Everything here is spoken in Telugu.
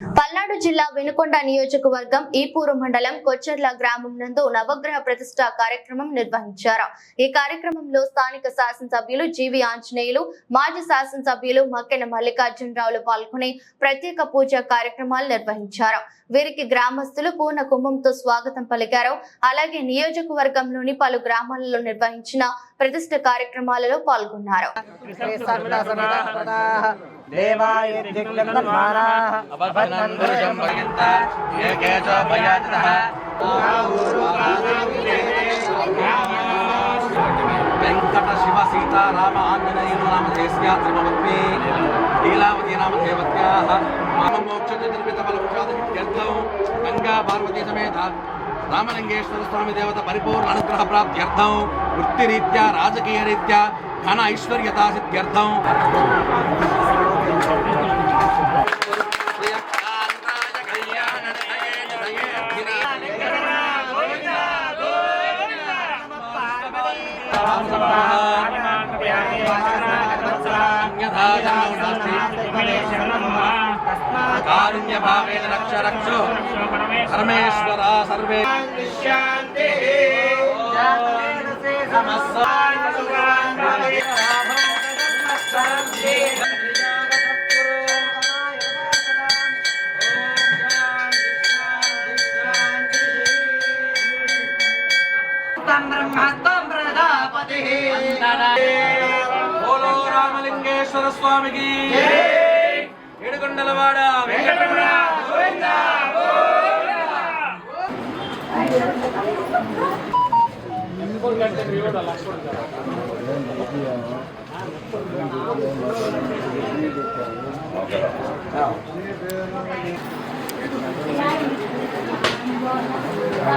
పల్నాడు జిల్లా వినుకొండ నియోజకవర్గం ఈపూరు మండలం కొచ్చెర్ల గ్రామం నందు నవగ్రహ ప్రతిష్ఠ కార్యక్రమం నిర్వహించారు. ఈ కార్యక్రమంలో స్థానిక శాసనసభ్యులు జీవి ఆంజనేయులు, మాజీ శాసనసభ్యులు మక్కెన మల్లికార్జునరావులు పాల్గొని ప్రత్యేక పూజా కార్యక్రమాలు నిర్వహించారు. వీరికి గ్రామస్తులు పూర్ణ కుంభంతో స్వాగతం పలికారు. అలాగే నియోజకవర్గంలోని పలు గ్రామాలలో నిర్వహించిన ప్రతిష్ఠ కార్యక్రమాలలో పాల్గొన్నారు. వెంకట శివ సీతా రామ ఆంజనేయులు నామధేస్యా త్రిమవత్మి లీలావతి నామధేవత్యాః మామమోక్ష చతుర్విధ ఫలపుషాదనిత్యర్థం గంగా పార్వతీ సమేత రామలింగేశ్వర స్వామి దేవత పరిపూర్ణ అనుగ్రహ ప్రాప్త్యర్థం వృత్తిరీత్యా రాజకీయ రీత్యా ధన ఐశ్వర్యతా సిద్ధ్యర్థం कारुण्य भावेन रक्ष रक्षो परमेश्वर सर्वे शांति बोलो रामलिंगेश्वर स्वामी की ఏడుకొండలవాడ వెంకటరమణ గోవిందా గోవిందా